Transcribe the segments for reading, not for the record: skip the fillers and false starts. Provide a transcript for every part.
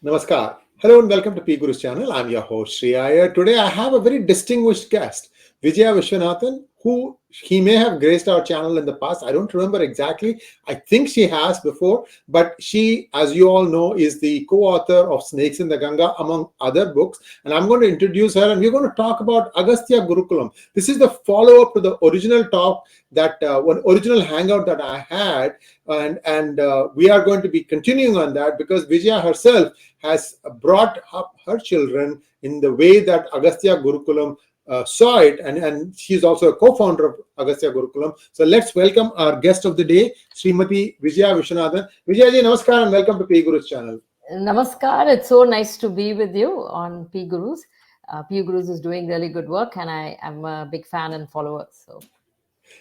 Namaskar. Hello and welcome to 𝗣𝗚𝘂𝘁𝑆 channel. I'm your host Sree Iyer. Today I have a very distinguished guest, Vijaya Viswanathan, who he may have graced our channel in the past. I don't remember exactly. I think she has before, but she, as you all know, is the co-author of Snakes in the Ganga, among other books. And I'm going to introduce her and we're going to talk about Agastya Gurukulam. This is the follow-up to the original talk that one original hangout that I had, and we are going to be continuing on that because Vijaya herself has brought up her children in the way that Agastya Gurukulam saw it, and she's also a co-founder of Agastya Gurukulam. So let's welcome our guest of the day, Srimati Vijaya Viswanathan. Vijaya ji, namaskar and welcome to 𝗣𝗚𝘂𝘁𝘆 channel. Namaskar. It's so nice to be with you on 𝗣𝗚𝘂𝘁𝘆. 𝗣𝗚𝘂𝘁𝘆 is doing really good work, and I am a big fan and follower. So,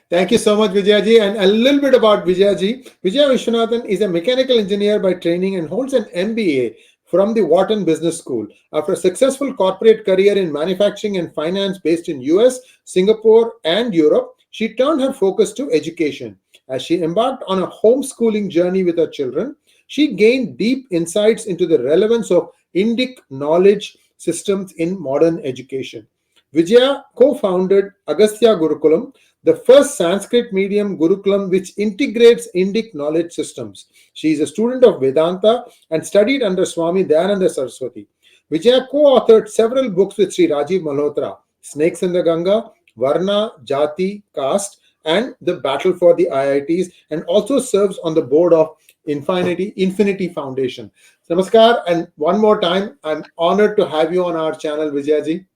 thank you so much, Vijaya ji. And a little bit about Vijaya ji. Vijaya Viswanathan is a mechanical engineer by training and holds an MBA from the Wharton Business School. After a successful corporate career in manufacturing and finance based in US, Singapore, and Europe, she turned her focus to education. As she embarked on a homeschooling journey with her children, she gained deep insights into the relevance of Indic knowledge systems in modern education. Vijaya co-founded Agastya Gurukulam, the first Sanskrit medium Gurukulam which integrates Indic knowledge systems. She is a student of Vedanta and studied under Swami Dayananda Saraswati. Vijaya co-authored several books with Sri Rajiv Malhotra, Snakes in the Ganga, Varna, Jati, Caste, and The Battle for the IITs, and also serves on the board of Infinity Foundation. Namaskar, and one more time, I'm honored to have you on our channel, Vijaya ji.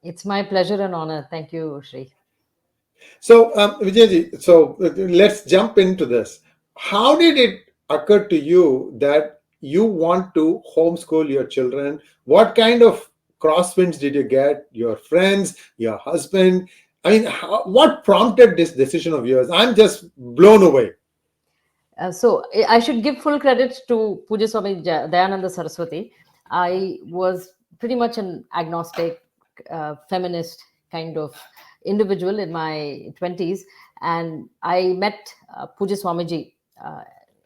it's my pleasure and honor. Thank you, Sree. So, Vijay, so let's jump into this. How did it occur to you that you want to homeschool your children? What kind of crosswinds did you get? Your friends, your husband? I mean, what prompted this decision of yours? I'm just blown away. So I should give full credit to Puja Swami Dayananda Saraswati. I was pretty much an agnostic, feminist kind of individual in my 20s, and I met Puja Swamiji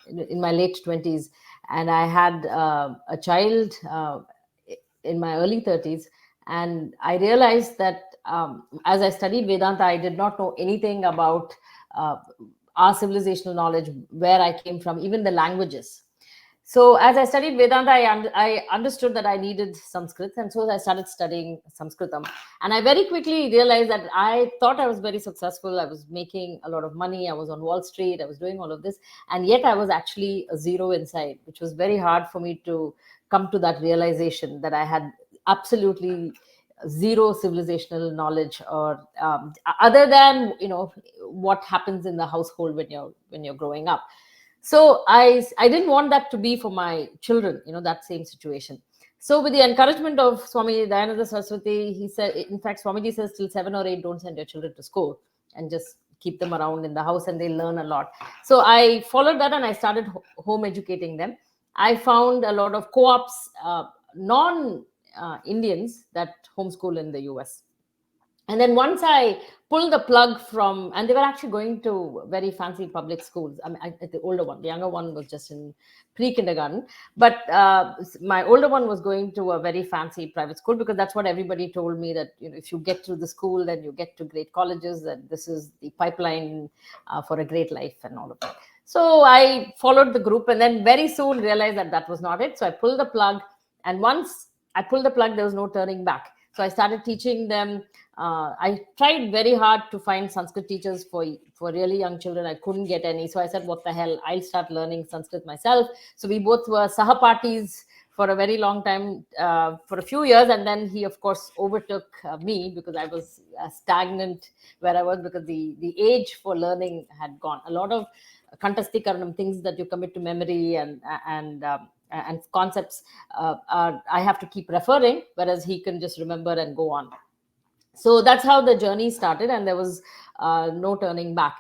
in my late 20s, and I had a child in my early 30s, and I realized that as I studied Vedanta, I did not know anything about our civilizational knowledge, where I came from, even the languages. So as I studied Vedanta, I understood that I needed Sanskrit, and so I started studying Sanskritam. And I very quickly realized that I thought I was very successful. I was making a lot of money. I was on Wall Street. I was doing all of this. And yet I was actually a zero inside, which was very hard for me to come to that realization that I had absolutely zero civilizational knowledge, or other than what happens in the household when you're growing up. So I didn't want that to be for my children, that same situation. So with the encouragement of Swami Dayananda Saraswati, he said, in fact, Swamiji says till 7 or 8, don't send your children to school and just keep them around in the house and they learn a lot. So I followed that and I started home educating them. I found a lot of co-ops, non-Indians that homeschool in the US. And then once I pulled the plug from, and they were actually going to very fancy public schools. I mean, the older one, the younger one was just in pre-kindergarten. But my older one was going to a very fancy private school, because that's what everybody told me, that if you get through the school, then you get to great colleges, that this is the pipeline for a great life and all of that. So I followed the group, and then very soon realized that that was not it. So I pulled the plug, and once I pulled the plug, there was no turning back. So I started teaching them. I tried very hard to find Sanskrit teachers for really young children. I couldn't get any. So I said, what the hell, I'll start learning Sanskrit myself. So we both were sahapatis for a very long time, for a few years. And then he, of course, overtook me, because I was stagnant where I was, because the age for learning had gone. A lot of kantastikaranam, things that you commit to memory and concepts, I have to keep referring, whereas he can just remember and go on. So that's how the journey started, and there was no turning back.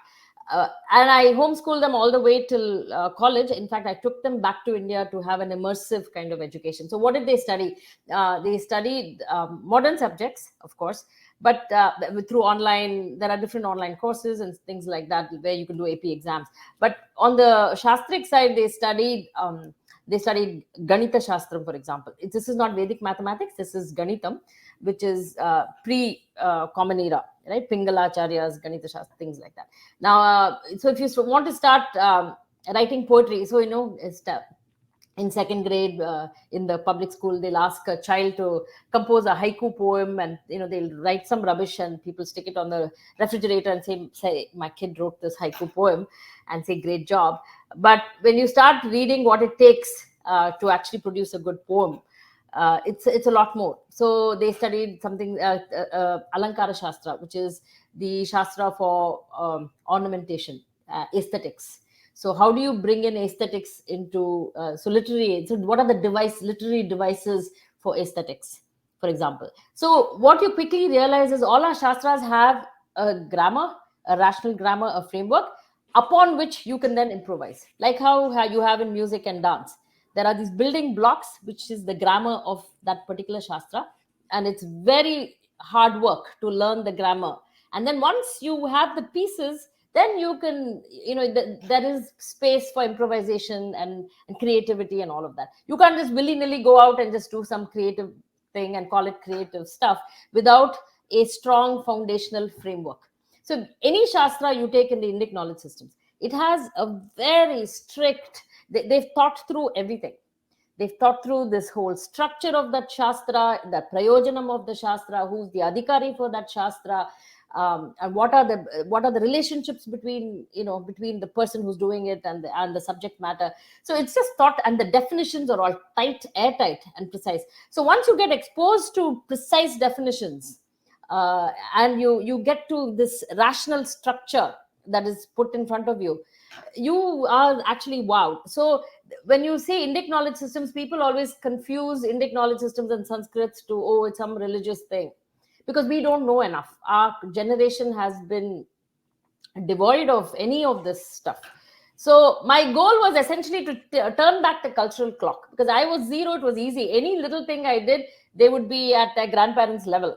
And I homeschooled them all the way till college. In fact, I took them back to India to have an immersive kind of education. So what did they study? They studied modern subjects, of course, but through online, there are different online courses and things like that where you can do AP exams. But on the Shastric side, they studied They studied Ganita Shastram, for example. This is not Vedic mathematics. This is Ganitam, which is pre-Common Era, right? Pingala, Acharyas, Ganita Shastra, things like that. Now, so if you want to start writing poetry, so, in second grade in the public school, they'll ask a child to compose a haiku poem, and they'll write some rubbish and people stick it on the refrigerator and say my kid wrote this haiku poem, and say great job. But when you start reading what it takes to actually produce a good poem, it's a lot more. So they studied something Alankara Shastra, which is the Shastra for ornamentation, aesthetics. So how do you bring in aesthetics into literary? So what are the literary devices for aesthetics, for example? So what you quickly realize is all our shastras have a grammar, a rational grammar, a framework upon which you can then improvise, like how you have in music and dance. There are these building blocks, which is the grammar of that particular shastra, and it's very hard work to learn the grammar. And then once you have the pieces, then you can, there is space for improvisation and creativity and all of that. You can't just willy-nilly go out and just do some creative thing and call it creative stuff without a strong foundational framework. So any Shastra you take in the Indic knowledge systems, it has a very strict, they've thought through everything. They've thought through this whole structure of that Shastra, the Prayojanam of the Shastra, who's the Adhikari for that Shastra, and what are the relationships between the person who's doing it and the subject matter. So it's just thought, and the definitions are all airtight and precise. So once you get exposed to precise definitions, and you get to this rational structure that is put in front of you, you are actually wowed. So when you say Indic knowledge systems, people always confuse Indic knowledge systems and Sanskrit to, it's some religious thing, because we don't know enough. Our generation has been devoid of any of this stuff. So my goal was essentially to turn back the cultural clock, because I was zero. It was easy. Any little thing I did, they would be at their grandparents' level.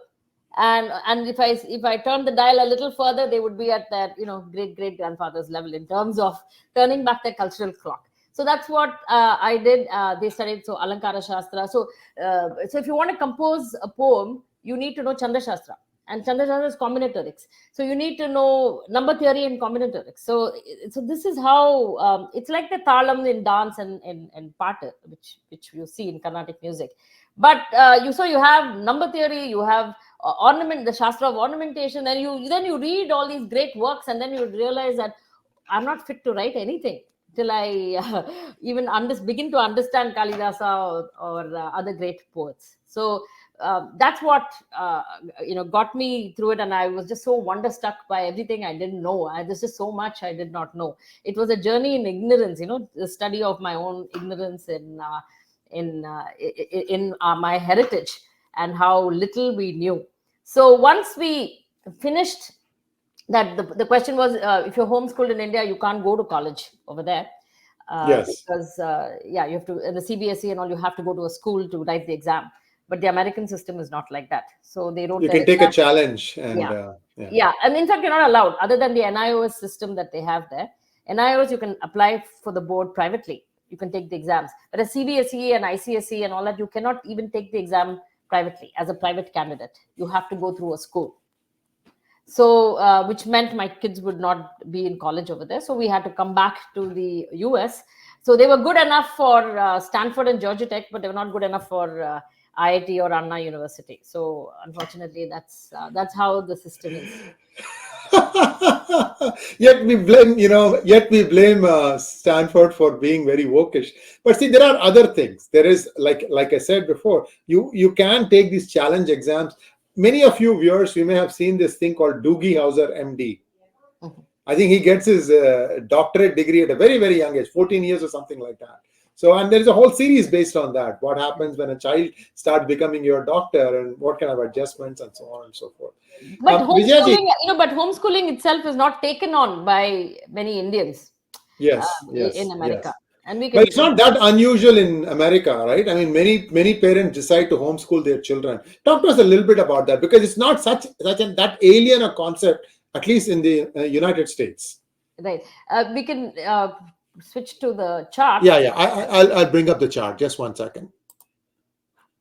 And if I turned the dial a little further, they would be at their great grandfather's level in terms of turning back the cultural clock. So that's what I did. They studied Alankara Shastra. So if you want to compose a poem, you need to know Chanda Shastra, and Chanda Shastra is combinatorics. So you need to know number theory and combinatorics. So this is how it's like the talam in dance and pata, which you see in Carnatic music. But you have number theory, you have the Shastra of ornamentation, and you read all these great works, and then you realize that I'm not fit to write anything till I even begin to understand Kalidasa or other great poets. So that's what got me through it, and I was just so wonderstruck by everything I didn't know. There's just so much I did not know. It was a journey in ignorance, the study of my own ignorance in my heritage and how little we knew. So once we finished that, the question was, if you're homeschooled in India, you can't go to college over there. Yes. Because you have to, in the CBSE and all, you have to go to a school to write the exam. But the American system is not like that. So they don't. You can take a challenge. And, yeah. And in fact, you're not allowed, other than the NIOS system that they have there. NIOS, you can apply for the board privately. You can take the exams. But as CBSE and ICSE and all that, you cannot even take the exam privately as a private candidate. You have to go through a school. So, which meant my kids would not be in college over there. So we had to come back to the US. So they were good enough for Stanford and Georgia Tech, but they were not good enough for IIT or Anna University. So unfortunately, that's how the system is. Yet we blame Stanford for being very wokish. But see, there are other things. There is, like I said before, you can take these challenge exams. Many of you viewers, you may have seen this thing called 𝗤𝙑𝙬𝙬, MD. Mm-hmm. I think he gets his doctorate degree at a very, very young age, 14 years or something like that. So, and there is a whole series based on that. What happens when a child starts becoming your doctor, and what kind of adjustments, and so on and so forth. But homeschooling itself is not taken on by many Indians. Yes, in America. Yes. And but it's not that unusual in America, right? I mean, many parents decide to homeschool their children. Talk to us a little bit about that, because it's not that alien a concept, at least in the United States. Right. We can switch to the chart. Yeah. I'll bring up the chart. Just 1 second.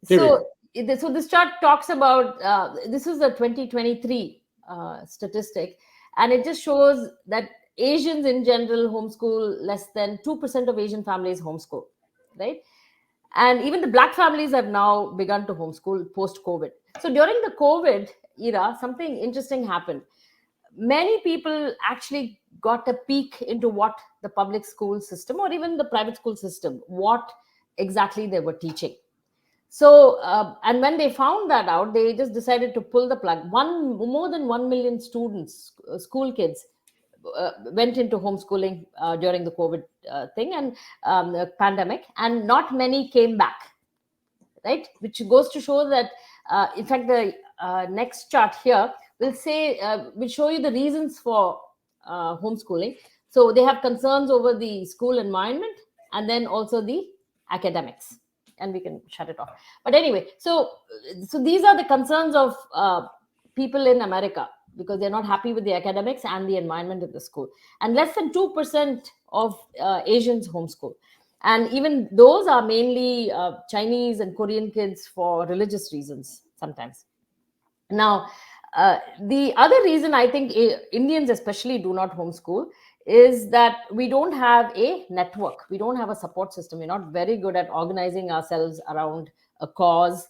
Here we go. So this chart talks about, this is a 2023 statistic, and it just shows that Asians in general homeschool. Less than 2% of Asian families homeschool, right? And even the Black families have now begun to homeschool post-COVID. So during the COVID era, something interesting happened. Many people actually got a peek into what the public school system or even the private school system, what exactly they were teaching. So, and when they found that out, they just decided to pull the plug. More than 1 million students, school kids, went into homeschooling during the COVID thing and pandemic, and not many came back, right? Which goes to show that, in fact, the next chart here will show you the reasons for homeschooling. So they have concerns over the school environment and then also the academics. And we can shut it off. But anyway, so these are the concerns of people in America, because they're not happy with the academics and the environment of the school. And less than 2% of Asians homeschool. And even those are mainly Chinese and Korean kids for religious reasons sometimes. Now, the other reason I think Indians especially do not homeschool is that we don't have a network. We don't have a support system. We're not very good at organizing ourselves around a cause,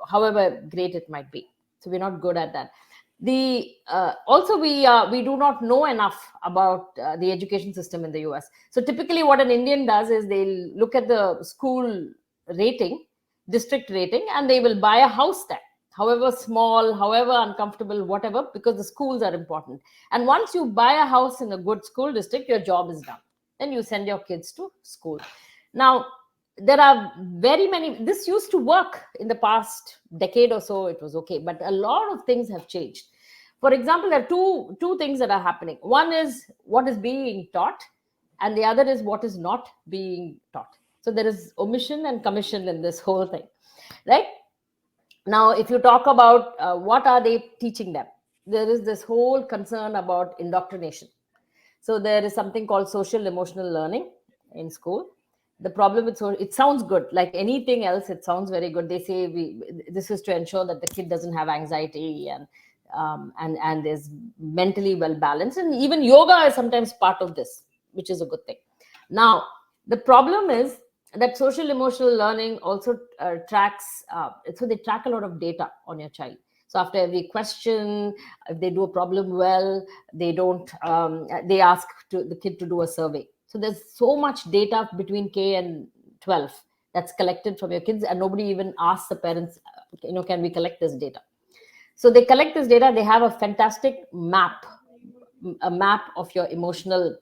however great it might be. So we're not good at that. Also, we do not know enough about the education system in the US. So typically what an Indian does is they'll look at the school rating, district rating, and they will buy a house there, however small, however uncomfortable, whatever, because the schools are important. And once you buy a house in a good school district, your job is done. Then you send your kids to school. Now, there are very many, this used to work in the past decade or so, it was okay, but a lot of things have changed. For example, there are two things that are happening. One is what is being taught, and the other is what is not being taught. So there is omission and commission in this whole thing, right? Now, if you talk about what are they teaching them, there is this whole concern about indoctrination. So there is something called social emotional learning in school. The problem with it sounds good, like anything else, it sounds very good. They say this is to ensure that the kid doesn't have anxiety and is mentally well balanced. And even yoga is sometimes part of this, which is a good thing. Now, the problem is that social emotional learning also tracks, so they track a lot of data on your child. So after every question, if they do a problem well, they ask the kid to do a survey. So there's so much data between K and 12 that's collected from your kids, and nobody even asks the parents, can we collect this data? So they collect this data. They have a fantastic map of your emotional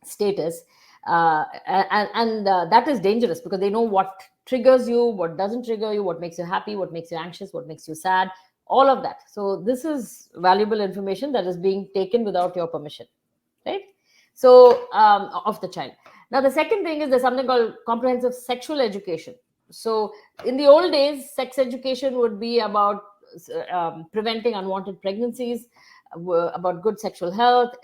status. And that is dangerous, because they know what triggers you, what doesn't trigger you, what makes you happy, what makes you anxious, what makes you sad, all of that. So this is valuable information that is being taken without your permission, right? So of the child. Now, the second thing is there's something called comprehensive sexual education. So in the old days, sex education would be about preventing unwanted pregnancies, about good sexual health,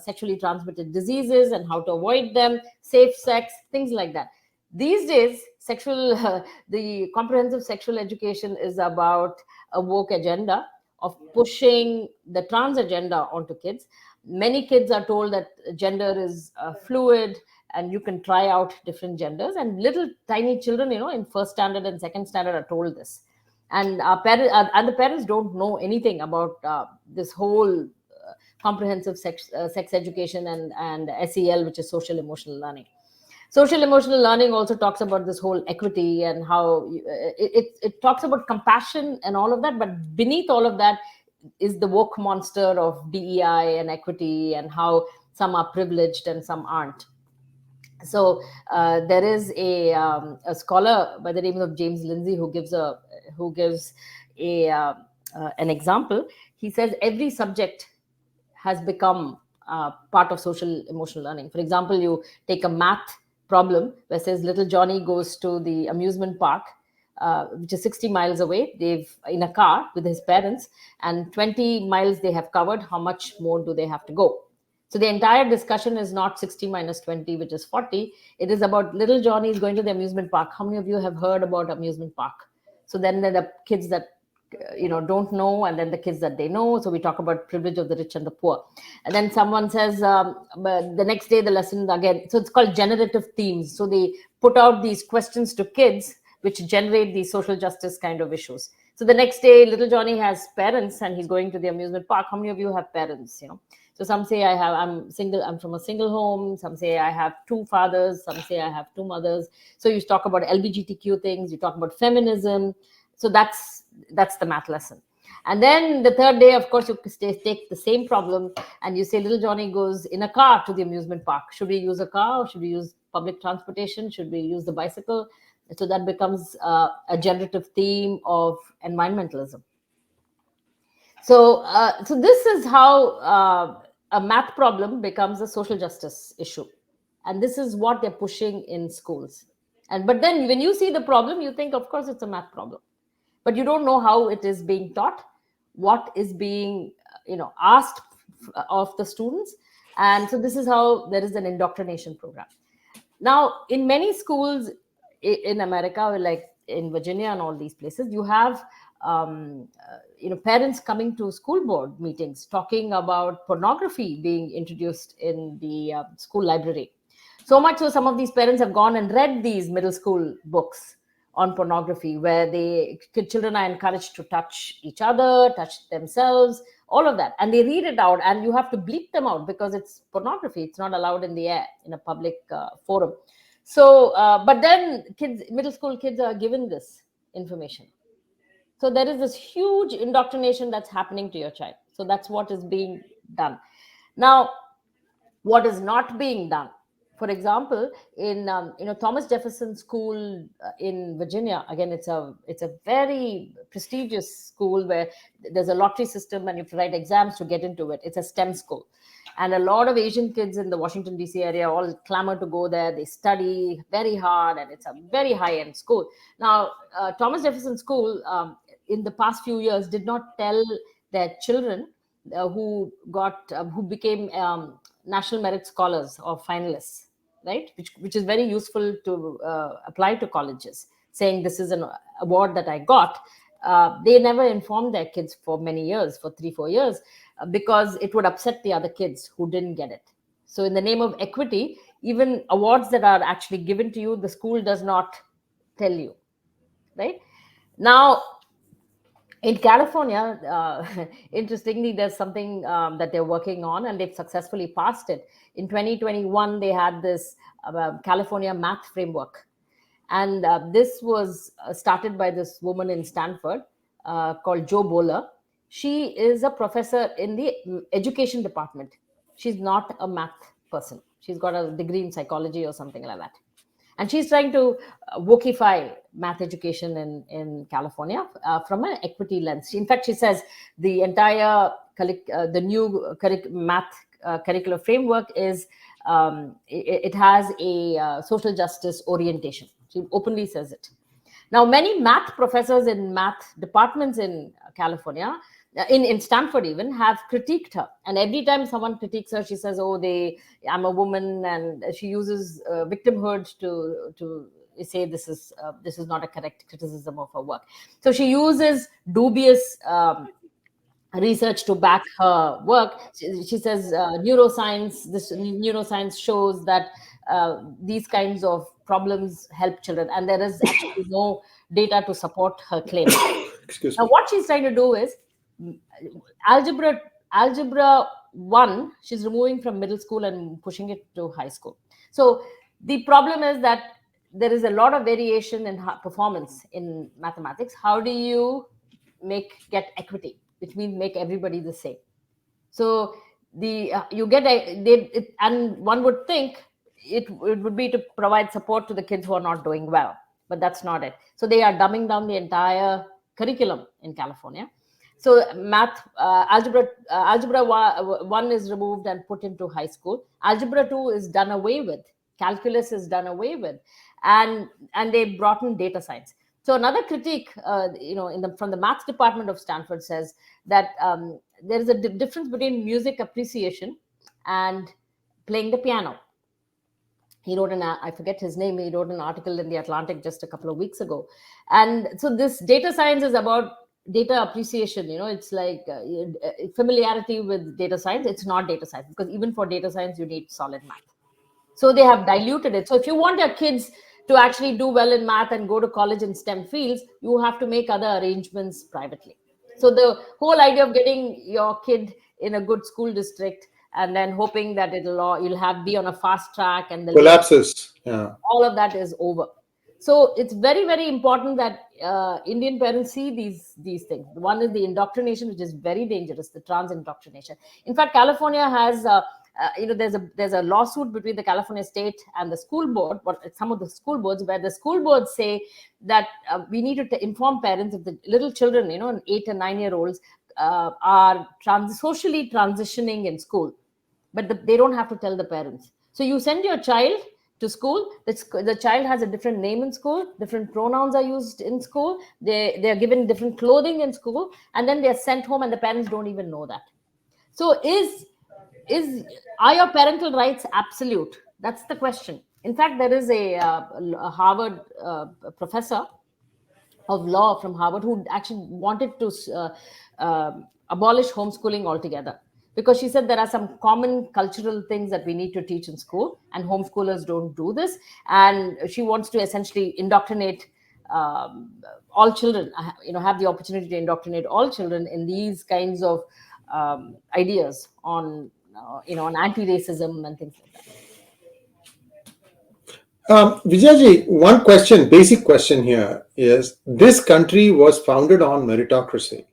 sexually transmitted diseases and how to avoid them, safe sex, things like that. These days, the comprehensive sexual education is about a woke agenda of pushing the trans agenda onto kids. Many kids are told that gender is fluid and you can try out different genders. And little tiny children, in first standard and second standard are told this. And the parents don't know anything about this whole comprehensive sex education and SEL, which is social emotional learning. Social emotional learning also talks about this whole equity and how it talks about compassion and all of that. But beneath all of that is the woke monster of DEI and equity, and how some are privileged and some aren't. So there is a scholar by the name of James Lindsay who gives an example. He says every subject has become part of social emotional learning. For example, you take a math problem where it says little Johnny goes to the amusement park, which is 60 miles away. They've in a car with his parents, and 20 miles they have covered. How much more do they have to go? So the entire discussion is not 60 minus 20, which is 40. It is about little Johnny is going to the amusement park. How many of you have heard about amusement park? So then there are the kids that don't know, and then the kids that they know. So we talk about privilege of the rich and the poor. And then someone says, but the next day the lesson again. So it's called generative themes. So they put out these questions to kids which generate these social justice kind of issues. So the next day, little Johnny has parents and he's going to the amusement park. How many of you have parents? So some say I'm single, I'm from a single home. Some say I have two fathers. Some say I have two mothers. So you talk about LGBTQ things, you talk about feminism. So that's the math lesson. And then the third day, of course, you take the same problem and you say, little Johnny goes in a car to the amusement park. Should we use a car or should we use public transportation? Should we use the bicycle? So that becomes a generative theme of environmentalism. So this is how a math problem becomes a social justice issue. And this is what they're pushing in schools. But then when you see the problem, you think, of course, it's a math problem. But you don't know how it is being taught, what is being asked of the students. And so this is how there is an indoctrination program. Now, in many schools in America, like in Virginia and all these places, you have parents coming to school board meetings talking about pornography being introduced in the school library. So much so some of these parents have gone and read these middle school books on pornography, where children are encouraged to touch each other, touch themselves, all of that. And they read it out, and you have to bleep them out because it's pornography. It's not allowed in the air in a public forum. So, but then middle school kids are given this information. So there is this huge indoctrination that's happening to your child. So that's what is being done. Now, what is not being done? For example, in Thomas Jefferson School in Virginia, again, it's a very prestigious school where there's a lottery system and you have to write exams to get into it. It's a STEM school. And a lot of Asian kids in the Washington, D.C. area all clamor to go there. They study very hard, and it's a very high-end school. Now, Thomas Jefferson School, in the past few years, did not tell their children who became National Merit Scholars or finalists, right? Which is very useful to apply to colleges, saying this is an award that I got. They never informed their kids for many years, for 3-4 years, because it would upset the other kids who didn't get it. So in the name of equity, even awards that are actually given to you, the school does not tell you, right? Now, in California, interestingly, there's something that they're working on, and they've successfully passed it. In 2021, they had this California math framework. And this was started by this woman in Stanford called Jo Boaler. She is a professor in the education department. She's not a math person. She's got a degree in psychology or something like that. And she's trying to wokeify math education in California from an equity lens. In fact, she says the entire the new math curricular framework is it has a social justice orientation. She openly says it. Now, many math professors in math departments in California, in Stanford even, have critiqued her. And every time someone critiques her, she says, oh, I'm a woman, and she uses victimhood to say this is not a correct criticism of her work. So she uses dubious research to back her work. She says neuroscience shows that these kinds of problems help children, and there is actually no data to support her claim. Excuse now me. What she's trying to do is algebra 1 she's removing from middle school and pushing it to high school. So the problem is that there is a lot of variation in performance in mathematics. How do you get equity, which means make everybody the same? So and one would think it would be to provide support to the kids who are not doing well, but that's not it. So they are dumbing down the entire curriculum in California. So algebra 1 is removed and put into high school. Algebra 2 is done away with. Calculus is done away with, and they brought in data science. So another critique, from the maths department of Stanford says that there is a difference between music appreciation and playing the piano. He wrote I forget his name, he wrote an article in the Atlantic just a couple of weeks ago. And so this data science is about data appreciation. It's like familiarity with data science. It's not data science, because even for data science, you need solid math. So they have diluted it. So if you want your kids to actually do well in math and go to college in STEM fields, you have to make other arrangements privately. So the whole idea of getting your kid in a good school district and then hoping that you'll be on a fast track and the collapses. Yeah. All of that is over. So it's very, very important that Indian parents see these things. One is the indoctrination, which is very dangerous, the trans indoctrination. In fact, California has there's a lawsuit between the California state and the school board, some of the school boards, where the school boards say that we need to inform parents if the little children, 8 and 9-year-olds are socially transitioning in school, but they don't have to tell the parents. So you send your child to school, the child has a different name in school, different pronouns are used in school, they are given different clothing in school, and then they are sent home and the parents don't even know that. So are your parental rights absolute? That's the question. In fact, there is a Harvard professor of law from Harvard who actually wanted to abolish homeschooling altogether, because she said there are some common cultural things that we need to teach in school, and homeschoolers don't do this. And she wants to essentially indoctrinate all children, have the opportunity to indoctrinate all children in these kinds of ideas on anti-racism and things like that. Vijayaji, one question, basic question here is, this country was founded on meritocracy.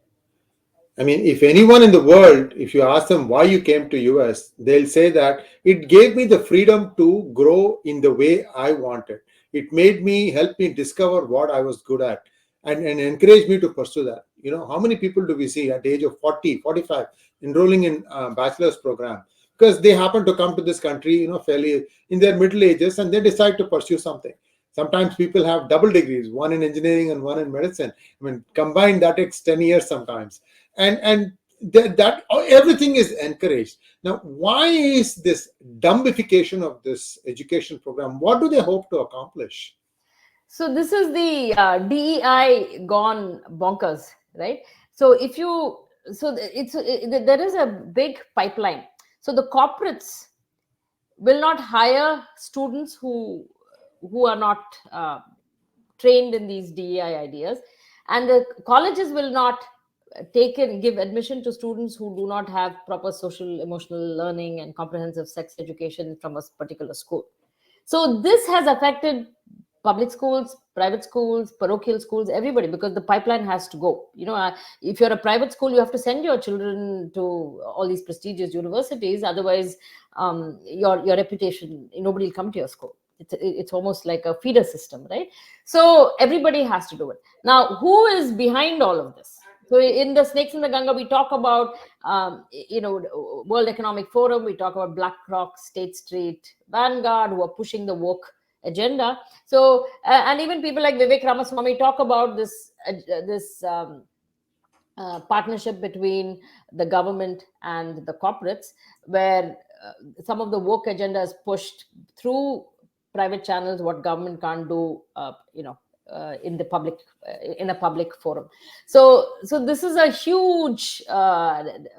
I mean, if anyone in the world, if you ask them why you came to US, they'll say that it gave me the freedom to grow in the way I wanted. It helped me discover what I was good at and encouraged me to pursue that. How many people do we see at the age of 40, 45 enrolling in a bachelor's program? Because they happen to come to this country, fairly in their middle ages, and they decide to pursue something. Sometimes people have double degrees, one in engineering and one in medicine. I mean, combined, that takes 10 years sometimes. And that everything is encouraged. Now, why is this dumbification of this education program? What do they hope to accomplish? So this is the DEI gone bonkers, right? So there is a big pipeline. So the corporates will not hire students who are not trained in these DEI ideas, and the colleges will not give admission to students who do not have proper social emotional learning and comprehensive sex education from a particular school. So this has affected public schools, private schools, parochial schools, everybody, because the pipeline has to go. If you're a private school, you have to send your children to all these prestigious universities. Otherwise, your reputation, nobody will come to your school. It's almost like a feeder system, right? So everybody has to do it. Now, who is behind all of this? So in the Snakes in the Ganga, we talk about, World Economic Forum, we talk about BlackRock, State Street, Vanguard, who are pushing the woke agenda. So, and even people like Vivek Ramaswamy talk about this partnership between the government and the corporates, where some of the woke agenda is pushed through private channels, what government can't do, in a public forum. So this is a huge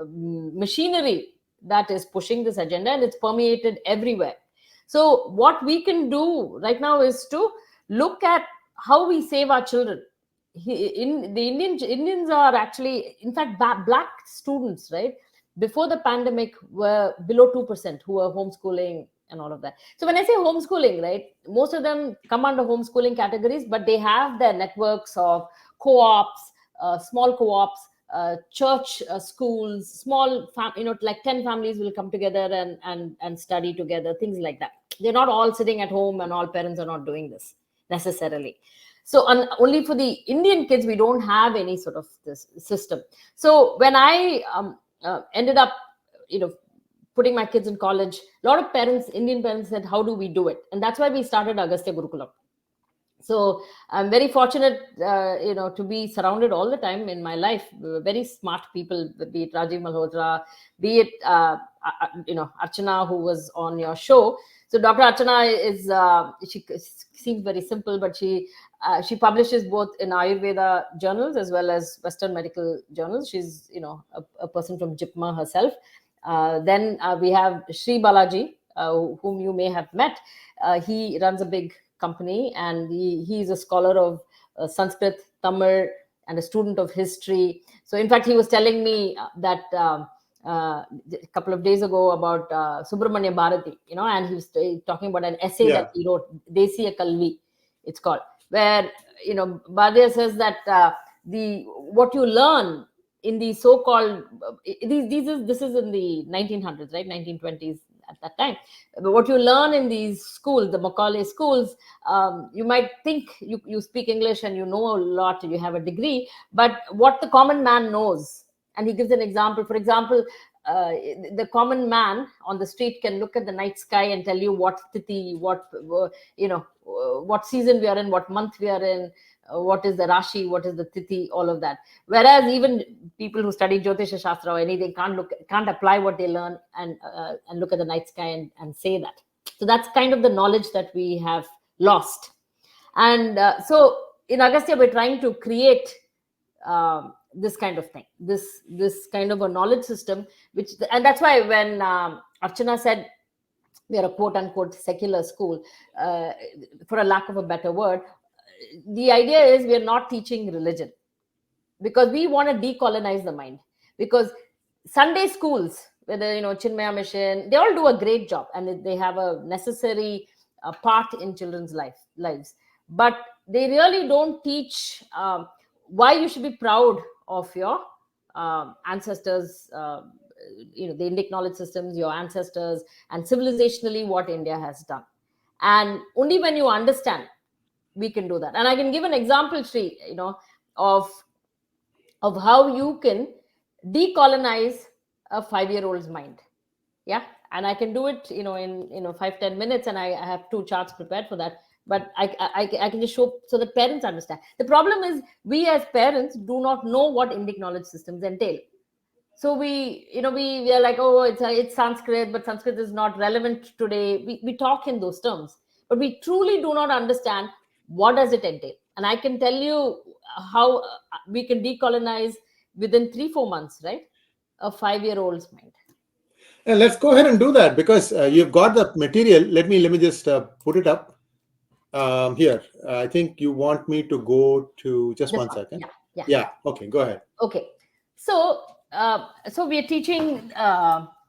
machinery that is pushing this agenda, and it's permeated everywhere. So what we can do right now is to look at how we save our children. Indians are actually, in fact, black students, right, before the pandemic were below 2% who were homeschooling and all of that. So when I say homeschooling, right, most of them come under homeschooling categories, but they have their networks of co-ops, small co-ops, church schools, small, like 10 families will come together and study together, things like that. They're not all sitting at home, and all parents are not doing this necessarily. So only for the Indian kids, we don't have any sort of this system. So when I ended up, putting my kids in college, a lot of parents, Indian parents, said, how do we do it? And that's why we started Agastya Gurukulam. So I'm very fortunate, to be surrounded all the time in my life, very smart people, be it Rajiv Malhotra, be it Archana, who was on your show. So Dr. Archana is, she seems very simple, but she publishes both in Ayurveda journals as well as Western medical journals. She's, a person from JIPMA herself. Then we have Sri Balaji, whom you may have met. He runs a big company, and he is a scholar of Sanskrit, Tamil, and a student of history. So in fact, he was telling me that a couple of days ago about Subramanya Bharati, and he was talking about an essay that he wrote, 𝗤𝙭𝙤 it's called, where, Bharatiya says that what you learn in the so-called, this is in the 1900s, right, 1920s at that time. But what you learn in these schools, the Macaulay schools, you might think you speak English and you know a lot, you have a degree, but what the common man knows, and he gives an example. For example, the common man on the street can look at the night sky and tell you what tithi, what season we are in, what month we are in, what is the Rashi, what is the Tithi, all of that. Whereas even people who study Jyotisha Shastra or anything can't apply what they learn and look at the night sky and say that. So that's kind of the knowledge that we have lost. And so in Agastya, we're trying to create this kind of thing, this kind of a knowledge system, and that's why when Archana said we are a quote unquote secular school, for a lack of a better word, the idea is we are not teaching religion, because we want to decolonize the mind. Because Sunday schools, whether Chinmaya Mission, they all do a great job, and they have a necessary part in children's lives. But they really don't teach why you should be proud of your ancestors, the Indic knowledge systems, your ancestors, and civilizationally what India has done. And only when you understand, we can do that. And I can give an example, Sree, of how you can decolonize a 5-year-old's mind. Yeah. And I can do it, in 5-10 minutes, and I have 2 charts prepared for that. But I can just show so that parents understand. The problem is we as parents do not know what Indic knowledge systems entail. So we are like, oh, it's Sanskrit, but Sanskrit is not relevant today. We talk in those terms, but we truly do not understand what does it entail. And I can tell you how we can decolonize within 3-4 months, right? A 5-year-old's mind. And let's go ahead and do that, because you've got the material. Let me just put it up here. I think you want me to go to just 1 second. Yeah. Okay, go ahead. Okay. So we are teaching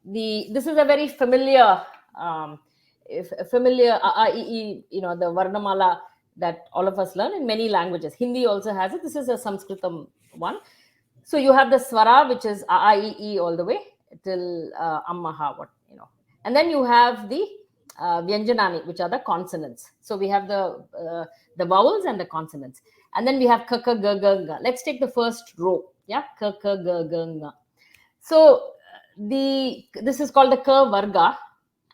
this is a very familiar 𝗤𝗏𝗏, the Varnamala that all of us learn in many languages. Hindi also has it. This is a Sanskritam one. So you have the swara, which is 𝗤𝗏𝗏 all the way till ammaha, and then you have the vyanjanani, which are the consonants. So we have the vowels and the consonants, and then we have 𝗑𝗑 𝗑𝗑 𝗑𝗑. Let's take the first row. Yeah, 𝗑𝗑 𝗑𝗑 𝗑𝗑. So this is called the 𝗑 varga,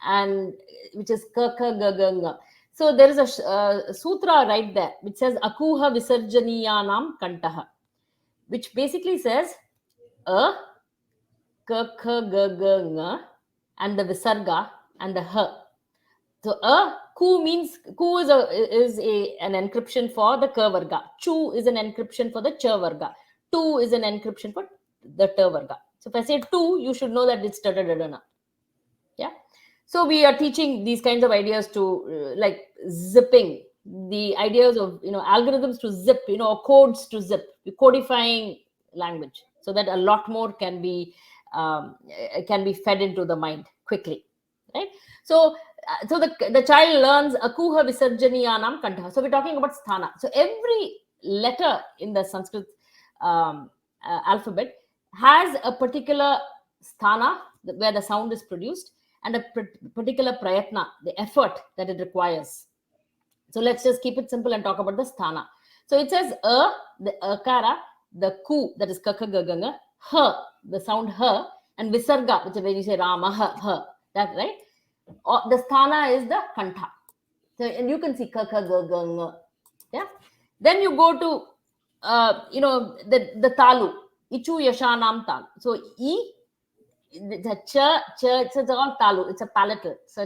and which is 𝗑𝗑 𝗑𝗑 𝗑𝗑. So there is a sutra right there which says akuha visarjaniyanam kantaha, which basically says a, 𝗑𝗑 𝗑𝗑 𝗑𝗑, and the visarga and the h. So ku means ku is an encryption for the 𝗑 varga. Chu is an encryption for the ch varga. Tu is an encryption for the t varga. So if I say tu, you should know that it's ta da da da na. Yeah. So we are teaching these kinds of ideas to like zipping, the ideas of algorithms to zip, or codes to zip, codifying language so that a lot more can be fed into the mind quickly, right? So the child learns akuha visarjaniyanam kantaha. So we're talking about sthana. So every letter in the Sanskrit alphabet has a particular sthana where the sound is produced, and a particular prayatna, the effort that it requires. So let's just keep it simple and talk about the sthana. So it says the akara, the ku, that is 𝗑𝗑 𝗑𝗑 𝗑𝗑, the sound h, and visarga, which is when you say rama h, that, right? The sthana is the kantha. So, and you can see 𝗑𝗑 𝗑𝗑. Yeah. Then you go to the talu, ichu yashanam tal. So it's a it's all talu. It's a palatal. So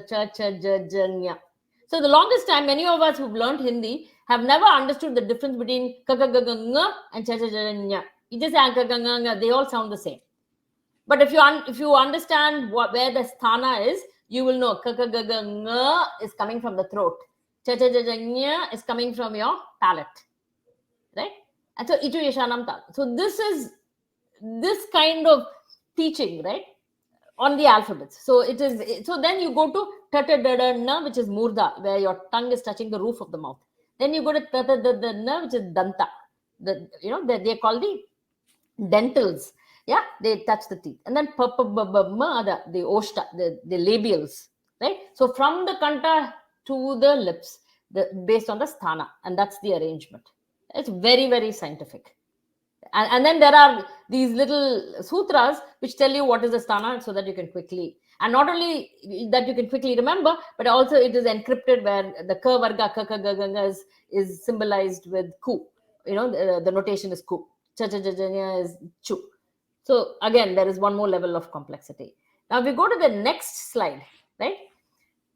So the longest time, many of us who've learned Hindi have never understood the difference between kakagaganga and cha. You just say they all sound the same. But if you understand where the sthana is, you will know kakagaganga is coming from the throat. Cha is coming from your palate. Right? And so itu yeshanam tal. So this is this kind of teaching, right, on the alphabets. So it is. So then you go to tata dada na, which is murda, where your tongue is touching the roof of the mouth. Then you go to tata dada na, which is danta. They call the dentals. Yeah, they touch the teeth. And then pa the oshta, the labials, right? So from the kanta to the lips, based on the sthana, and that's the arrangement. It's very, very scientific. And then there are these little sutras which tell you what is the sthana, so that you can quickly, and not only that you can quickly remember, but also it is encrypted where the ka varga kakagaganga is symbolized with ku. The notation is ku. Cha is chu. So again, there is one more level of complexity. Now we go to the next slide, right?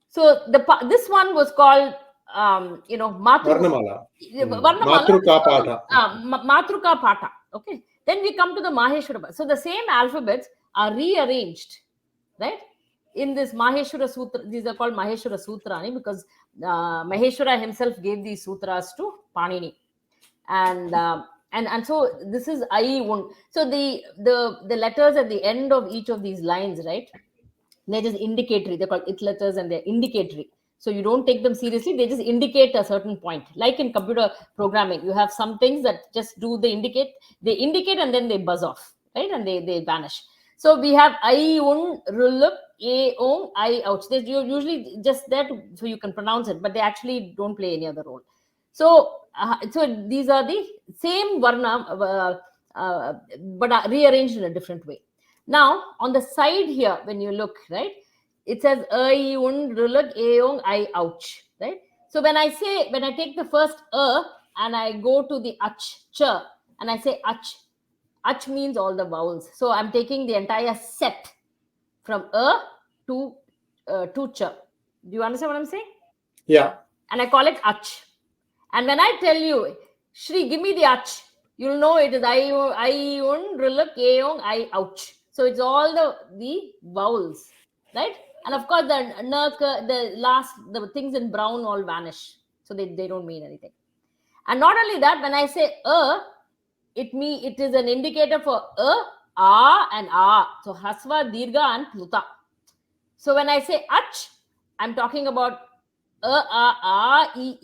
So this one was called Varnamala. Matruka Pata. Matruka Pata. Okay. Then we come to the Maheshwara. So the same alphabets are rearranged, right? In this Maheshwara Sutra. These are called Maheshwara Sutrani because Maheshwara himself gave these sutras to Panini. And so this is 𝚑. So the letters at the end of each of these lines, right? They're just indicatory. They're called ith letters and they're indicatory. So you don't take them seriously. They just indicate a certain point. Like in computer programming, you have some things that just do the indicate. They indicate and then they buzz off, right? And they vanish. So we have 𝚑, 𝚤, 𝚑, 𝚑. They're usually just there so you can pronounce it, but they actually don't play any other role. So these are the same varna, but are rearranged in a different way. Now, on the side here, when you look, right, it says 𝚑, 𝚤, 𝚑, right? So when I take the first and I go to the ch, and I say ach means all the vowels. So I'm taking the entire set from to ch. Do you understand what I'm saying? Yeah. And I call it ach. And when I tell you, Sree, give me the ach, you'll know it is 𝚑, 𝚤, 𝚑. So it's all the vowels, right? And of course, the things in brown all vanish. So they don't mean anything. And not only that, when I say it is an indicator for and so hasva, dirgha, and pluta. So when I say ach, I'm talking about e,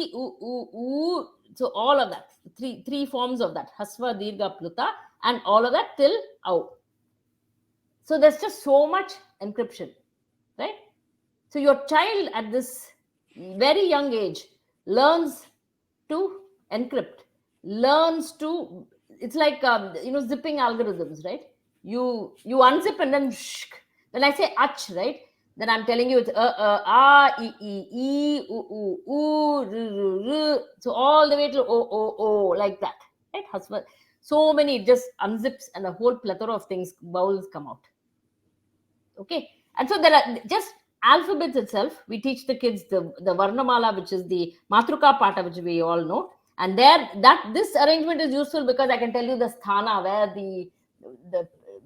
u. So all of that, three forms of that, hasva, dirgha, pluta, and all of that till au. So there's just so much encryption, right? So your child at this very young age learns to encrypt, learns to, it's like, zipping algorithms, right? You unzip and then when I say ach, right? Then I'm telling you it's e, u, so all the way to o, like that, right? So many, it just unzips and a whole plethora of things, vowels come out. Okay, and so there are just alphabets itself. We teach the kids the Varnamala, which is the Matruka Pata, which we all know. And this arrangement is useful because I can tell you the sthana,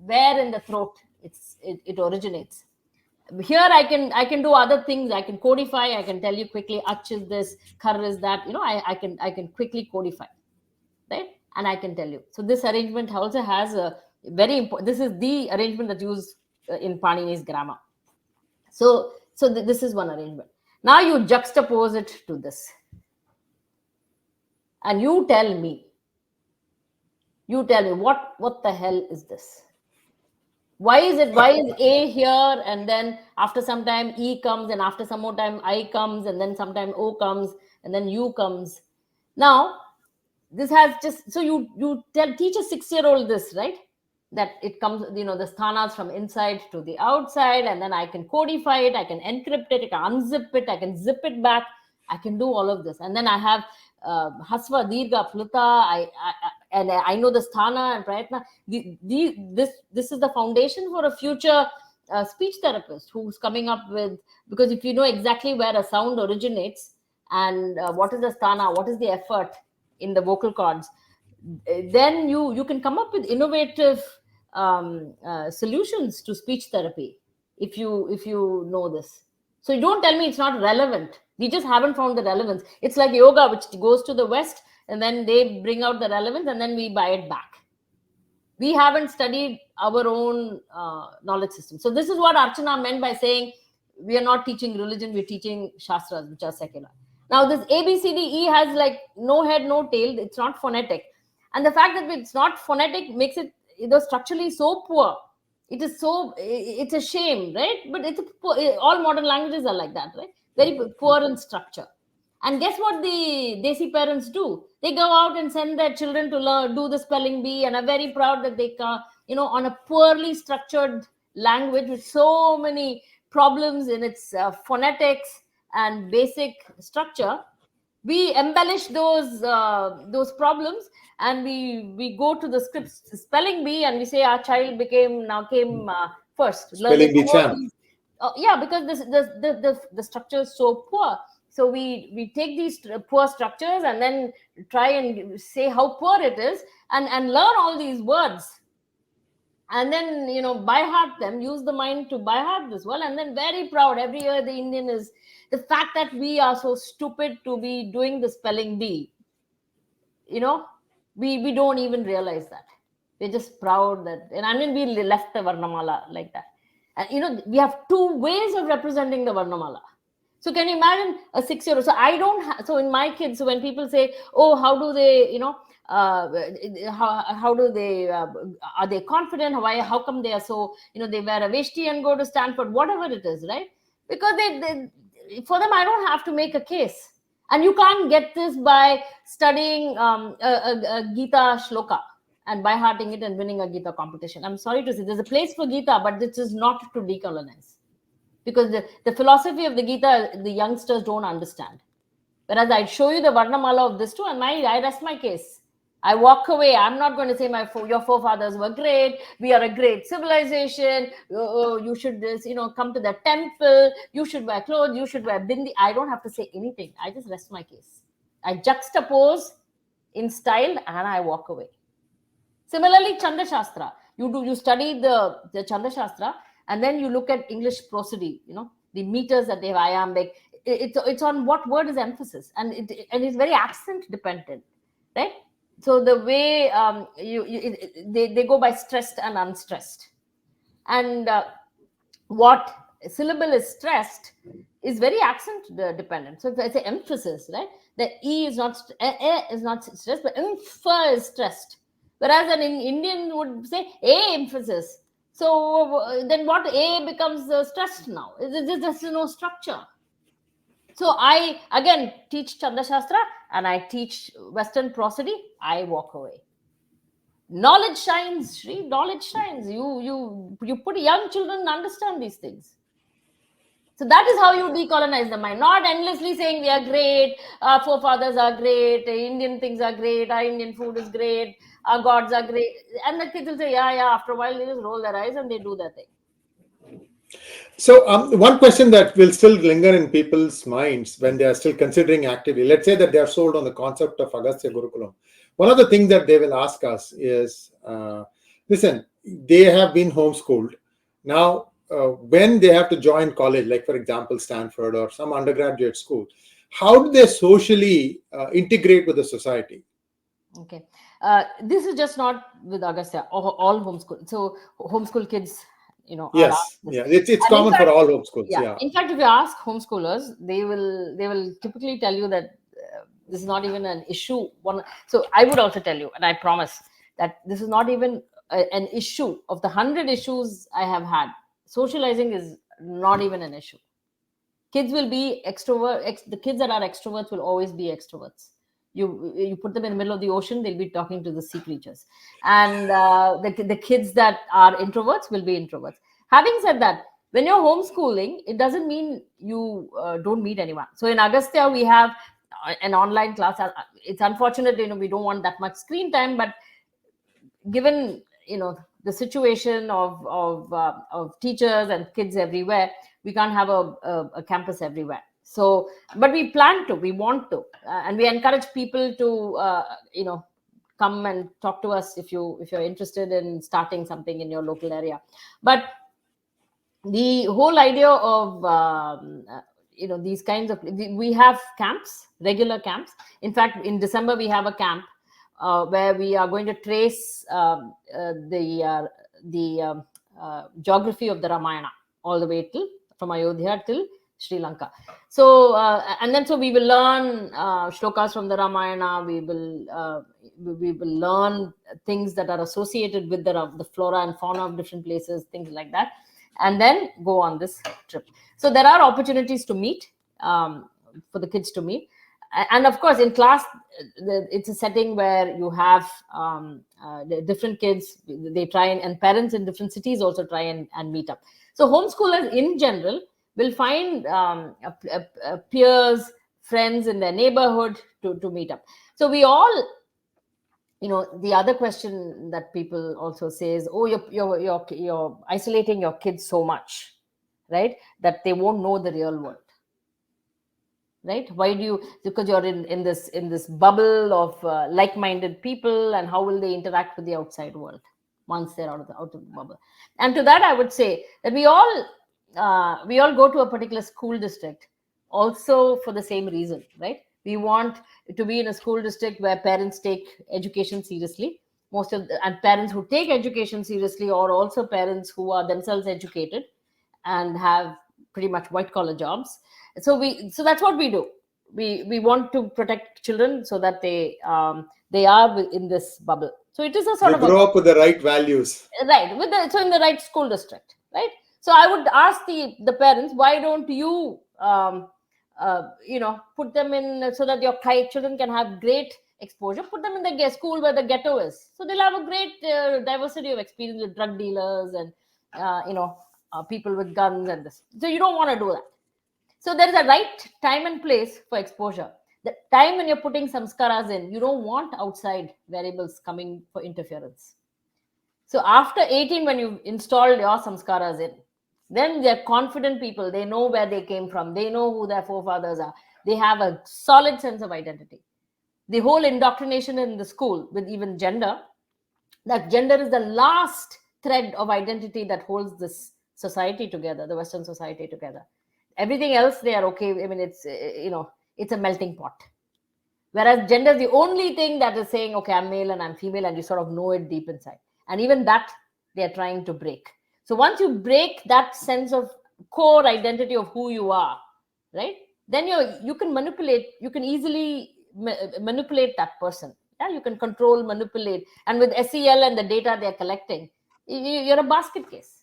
where in the throat it originates. Here I can do other things. I can codify. I can tell you quickly, ach is this, khar is that. I can quickly codify, right? And I can tell you. So this arrangement also has a very important. This is the arrangement that's used in Panini's grammar. So this is one arrangement. Now you juxtapose it to this, and you tell me what the hell is this? Why is A here, and then after some time E comes, and after some more time I comes, and then sometime O comes, and then U comes. Now this has just, so you teach a 6-year-old this, right? That it comes, the sthanas from inside to the outside, and then I can codify it, I can encrypt it, I can unzip it, I can zip it back, I can do all of this. And then I have hasva, dirgha, pluta, and I know the sthana and prayatna. This is the foundation for a future speech therapist who's coming up with, because if you know exactly where a sound originates and what is the sthana, what is the effort in the vocal cords, then you can come up with innovative solutions to speech therapy if you know this. So you don't tell me it's not relevant. We just haven't found the relevance. It's like yoga, which goes to the West and then they bring out the relevance and then we buy it back. We haven't studied our own knowledge system. So this is what Archana meant by saying we are not teaching religion, we're teaching shastras, which are secular. Now this ABCDE has like no head, no tail. It's not phonetic. And the fact that it's not phonetic makes it structurally so poor. It's a shame, right? But all modern languages are like that, right? Very poor in structure. And guess what the Desi parents do? They go out and send their children to do the spelling bee and are very proud that they can, on a poorly structured language with so many problems in its phonetics and basic structure. We embellish those problems and we go to the scripts spelling bee and we say our child came first. Spelling bee champ. Yeah, because the structure is so poor. So we take these poor structures and then try and say how poor it is and learn all these words. And then, by heart them, use the mind to by heart this well. And then very proud every year the Indian is, the fact that we are so stupid to be doing the spelling bee, we don't even realize that. We're just proud that, and I mean, we left the Varnamala like that. And, we have two ways of representing the Varnamala. So can you imagine a 6-year-old? So I don't so in my kids, so when people say, oh, how do they, how do they, are they confident? How come they are so, they wear a veshti and go to Stanford, whatever it is, right? Because for them, I don't have to make a case. And you can't get this by studying a Gita shloka and by hearting it and winning a Gita competition. I'm sorry to say, there's a place for Gita, but this is not to decolonize. Because the philosophy of the Gita, the youngsters don't understand. Whereas I show you the Varnamala of this too, and I rest my case. I walk away. I'm not going to say your forefathers were great. We are a great civilization. You should come to the temple. You should wear clothes. You should wear bindi. I don't have to say anything. I just rest my case. I juxtapose in style and I walk away. Similarly, Chanda Shastra. You study the Chanda Shastra and then you look at English prosody. The meters that they have, iambic. It's on what word is emphasis, and it's very accent dependent, right? So the way they go by stressed and unstressed, and what syllable is stressed is very accent dependent. So it's an emphasis, right? The e is not stressed, but empha is stressed. Whereas an Indian would say a emphasis. So then what a becomes stressed now? There's no structure. So I, again, teach Chanda Shastra and I teach Western prosody. I walk away. Knowledge shines, Sree. Knowledge shines. You put young children understand these things. So that is how you decolonize the mind. Not endlessly saying we are great, our forefathers are great, Indian things are great, our Indian food is great, our gods are great. And the kids will say, yeah, after a while they just roll their eyes and they do their thing. So one question that will still linger in people's minds when they are still considering actively, let's say that they are sold on the concept of Agastya Gurukulam. One of the things that they will ask us is, listen, they have been homeschooled. Now, when they have to join college, like for example, Stanford or some undergraduate school, how do they socially integrate with the society? Okay. This is just not with Agastya, all homeschool. So homeschool kids, yes, it's common for all homeschools. Yeah. In fact, if you ask homeschoolers, they will typically tell you that this is not even an issue. So I would also tell you, and I promise that this is not even an issue. Of the 100 issues I have had, socializing is not even an issue. Kids will be extrovert. The kids that are extroverts will always be extroverts. You put them in the middle of the ocean, they'll be talking to the sea creatures. And the kids that are introverts will be introverts. Having said that, when you're homeschooling, it doesn't mean you don't meet anyone. So in Agastya, we have an online class. It's unfortunate, we don't want that much screen time, but given the situation of teachers and kids everywhere, we can't have a campus everywhere. So, but we want to, and we encourage people to come and talk to us if you're interested in starting something in your local area. But the whole idea of these kinds of, we have camps, regular camps. In fact, in December we have a camp where we are going to trace the geography of the Ramayana all the way from Ayodhya till Sri Lanka. So so we will learn shlokas from the Ramayana. We will learn things that are associated with the flora and fauna of different places, things like that, and then go on this trip. So there are opportunities to meet, for the kids to meet. And of course, in class, it's a setting where you have the different kids. They try and parents in different cities also try and meet up. So homeschoolers in general will find peers, friends in their neighborhood to meet up. So we all, the other question that people also says, oh, you're isolating your kids so much, right, that they won't know the real world. Right? Why do you? Because you're in this bubble of like-minded people, and how will they interact with the outside world once they're out of the bubble? And to that, I would say that we all go to a particular school district also for the same reason, right? We want to be in a school district where parents take education seriously. And parents who take education seriously are also parents who are themselves educated and have pretty much white-collar jobs. So that's what we do. We want to protect children so that they are in this bubble. So it is a sort of grow up with the right values, right? So in the right school district, right? So I would ask the parents, why don't you put them in so that your children can have great exposure? Put them in the school where the ghetto is, so they'll have a great diversity of experience with drug dealers and people with guns and this. So you don't want to do that. So there is a right time and place for exposure. The time when you're putting samskaras in, you don't want outside variables coming for interference. So after 18, when you've installed your samskaras in, then they're confident people. They know where they came from. They know who their forefathers are. They have a solid sense of identity. The whole indoctrination in the school with even gender, that gender is the last thread of identity that holds this society together, the Western society together. Everything else, they are okay. I mean, it's a melting pot. Whereas gender is the only thing that is saying, okay, I'm male and I'm female, and you sort of know it deep inside. And even that, they are trying to break. So once you break that sense of core identity of who you are, right, then you can manipulate. You can easily manipulate that person. Yeah, you can control, manipulate. And with SEL and the data they're collecting, you're a basket case.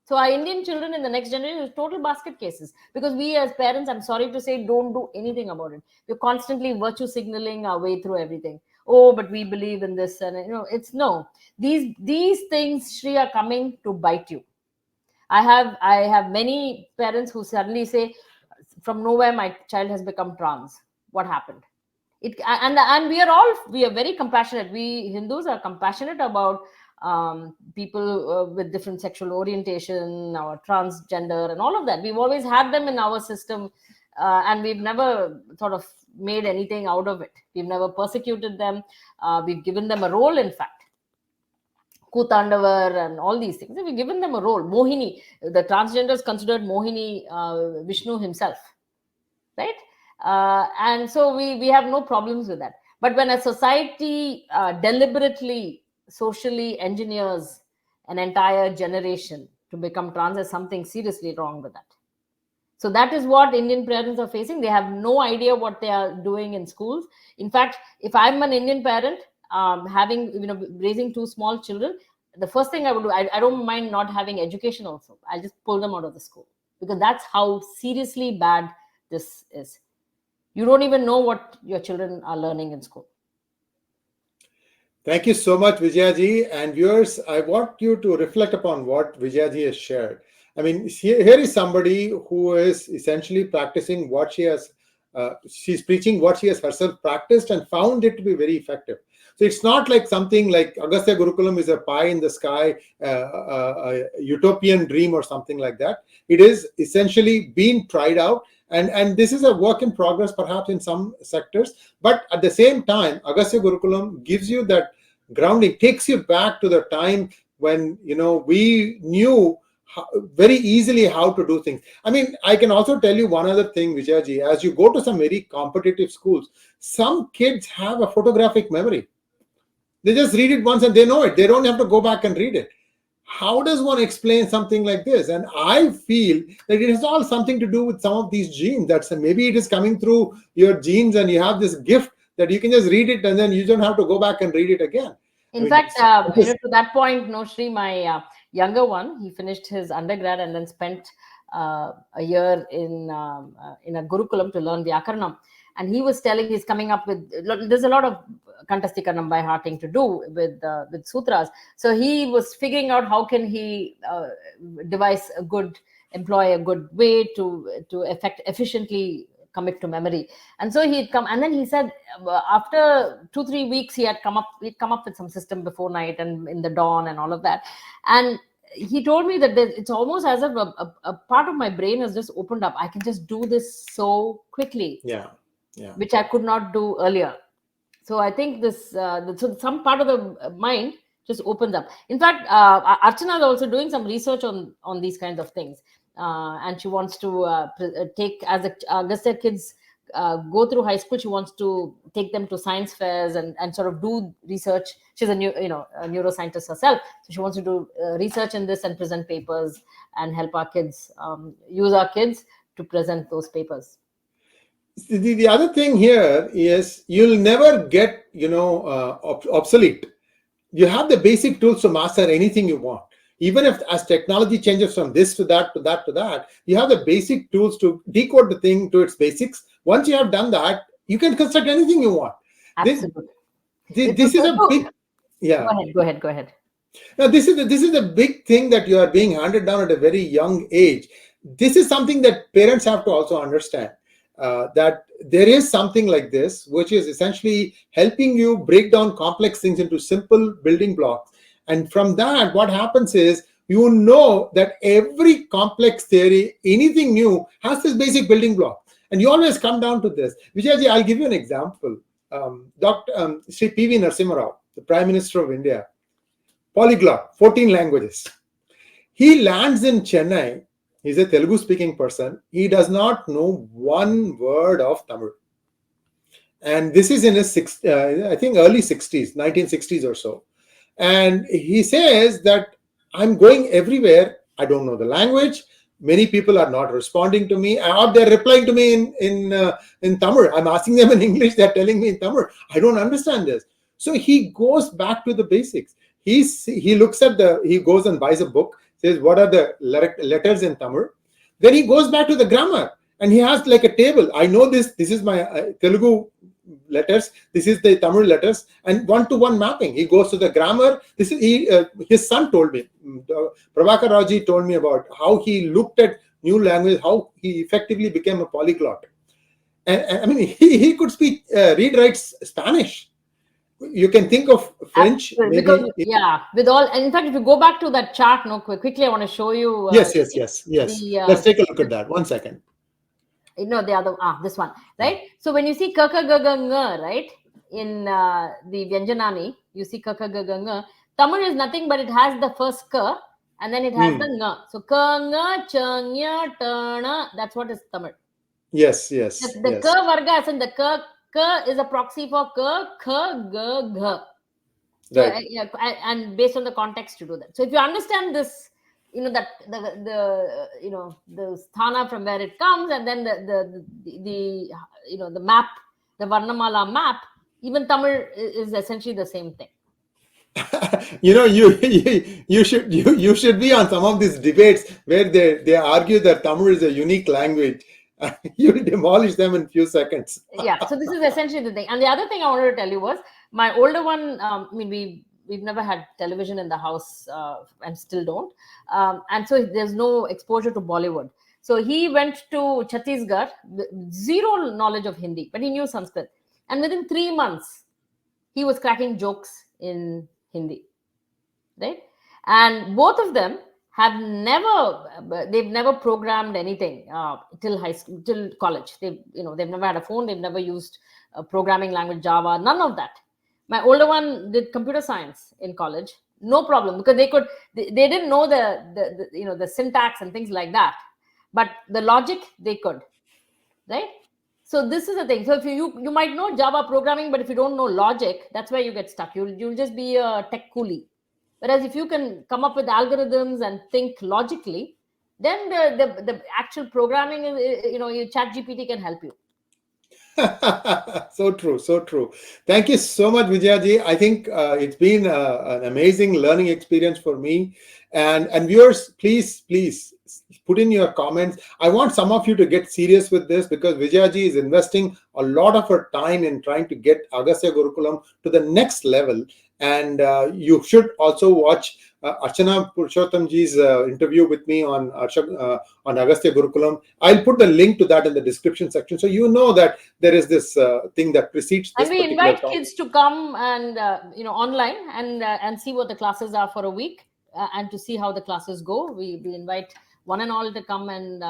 So our Indian children in the next generation is total basket cases, because we as parents, I'm sorry to say, don't do anything about it. We're constantly virtue signaling our way through everything. Oh, but we believe in this, and it's no. These things, Sree, are coming to bite you. I have many parents who suddenly say, from nowhere my child has become trans. What happened? And we are very compassionate. We Hindus are compassionate about people with different sexual orientation, or transgender, and all of that. We've always had them in our system, and we've never sort of made anything out of it. We've never persecuted them. We've given them a role, in fact. Kutandavar and all these things. We've given them a role. Mohini, the transgender is considered Mohini, Vishnu himself, right? And so we have no problems with that. But when a society deliberately, socially engineers an entire generation to become trans, there's something seriously wrong with that. So that is what Indian parents are facing. They have no idea what they are doing in schools. In fact, if I'm an Indian parent, raising two small children, the first thing I would do, I don't mind not having education also. I'll just pull them out of the school, because that's how seriously bad this is. You don't even know what your children are learning in school. Thank you so much, Vijaya-ji. And viewers, I want you to reflect upon what Vijaya-ji has shared. I mean, here is somebody who is essentially practicing what she has she's preaching what she has herself practiced and found it to be very effective. So it's not like something like Agastya Gurukulam is a pie in the sky, a utopian dream or something like that. It is essentially being tried out. And this is a work in progress, perhaps in some sectors. But at the same time, Agastya Gurukulam gives you that grounding, takes you back to the time when, we knew very easily how to do things. I mean, I can also tell you one other thing, Vijayaji. As you go to some very competitive schools, some kids have a photographic memory. They just read it once and they know it. They don't have to go back and read it. How does one explain something like this? And I feel that it has all something to do with some of these genes. That's maybe it is coming through your genes and you have this gift that you can just read it and then you don't have to go back and read it again. In fact, to that point, Sree, my younger one, he finished his undergrad and then spent a year in a Gurukulam to learn Vyakaranam. And he was telling, he's coming up with, there's a lot of Kantasthikaranam by hearting to do with sutras. So he was figuring out how can he employ a good way to efficiently commit to memory. And so he'd come, and then he said after 2-3 weeks he'd come up with some system before night and in the dawn and all of that. And he told me that it's almost as if a part of my brain has just opened up. I can just do this so quickly. Yeah. Which I could not do earlier. So I think this, so some part of the mind just opens up. In fact, Archana is also doing some research on these kinds of things. And she wants to take, as the Agastya kids go through high school, she wants to take them to science fairs and sort of do research. She's a neuroscientist herself. So she wants to do research in this and present papers and help our kids, use our kids to present those papers. The other thing here is you'll never get, obsolete. You have the basic tools to master anything you want. Even if as technology changes from this to that, to that, to that, you have the basic tools to decode the thing to its basics. Once you have done that, you can construct anything you want. Absolutely. This is a big, yeah. Go ahead. Now, this is a big thing that you are being handed down at a very young age. This is something that parents have to also understand. That there is something like this, which is essentially helping you break down complex things into simple building blocks. And from that, what happens is, that every complex theory, anything new, has this basic building block. And you always come down to this. Vijayaji, I'll give you an example. Dr. Sree PV Narasimha Rao, the Prime Minister of India, polyglot, 14 languages. He lands in Chennai. He's a Telugu speaking person. He does not know one word of Tamil. And this is in his early 60s, 1960s or so. And he says that I'm going everywhere. I don't know the language. Many people are not responding to me, or they're replying to me in Tamil. I'm asking them in English. They're telling me in Tamil. I don't understand this. So he goes back to the basics. He looks at he goes and buys a book. Says what are the letters in Tamil. Then he goes back to the grammar and he has like a table. I know this is my Telugu letters, this is the Tamil letters, and one-to-one mapping. He goes to the grammar. This is his son told me, Prabhakar Raoji told me about how he looked at new language, how he effectively became a polyglot. And I mean, he could speak, read, write Spanish. You can think of French. Maybe. Because, with all, and in fact, if you go back to that chart, quickly, I want to show you. Yes. Let's take a look at that. 1 second. No, the other, this one, right? So when you see k, k, g, g, ng, right, in the Vyanjanani, you see k, k, g, g, ng. Tamil is nothing but it has the first k and then it has the ng. So k, ng, ch, ny, t, na, that's what is Tamil. Yes. The k varga, as in the k is a proxy for k, g, g. Right. So, and based on the context you do that. So if you understand this, that the sthana from where it comes, and then the map, the Varnamala map, even Tamil is essentially the same thing. You should be on some of these debates where they argue that Tamil is a unique language. You will demolish them in a few seconds. So this is essentially the thing. And the other thing I wanted to tell you was my older one. We've never had television in the house and still don't. And so there's no exposure to Bollywood. So he went to Chhattisgarh, zero knowledge of Hindi, but he knew Sanskrit. And within 3 months, he was cracking jokes in Hindi, right? And both of them they've never programmed anything till high school, till college. They've never had a phone. They've never used programming language Java, none of that. My older one did computer science in college, no problem, because they didn't know the syntax and things like that, but the logic they could, right? So this is the thing. So if you might know Java programming, but if you don't know logic, that's where you get stuck. You'll just be a tech coolie. Whereas if you can come up with algorithms and think logically, then the actual programming, ChatGPT can help you. So true, so true. Thank you so much, Vijaya. I think it's been an amazing learning experience for me. And viewers, please put in your comments. I want some of you to get serious with this, because Vijaya is investing a lot of her time in trying to get Agastya Gurukulam to the next level. And you should also watch Archana Purushottamji's interview with me on Agastya Gurukulam. I'll put the link to that in the description section, so you know that there is this thing that precedes this. And we invite kids to come and online and see what the classes are for a week, and to see how the classes go. We invite one and all to come, and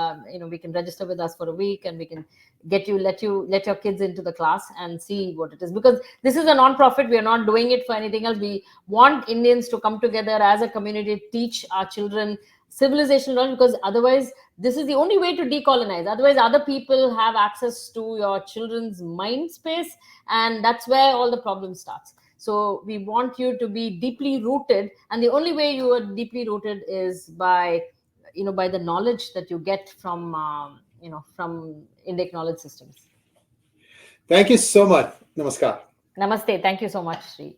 we can register with us for a week, and we can let your kids into the class and see what it is. Because this is a non-profit, we are not doing it for anything else. We want Indians to come together as a community, teach our children civilization knowledge, because otherwise this is the only way to decolonize. Otherwise other people have access to your children's mind space, and that's where all the problem starts. So we want you to be deeply rooted, and the only way you are deeply rooted is by the knowledge that you get from Indic Knowledge Systems. Thank you so much. Namaskar. Namaste. Thank you so much, Sree.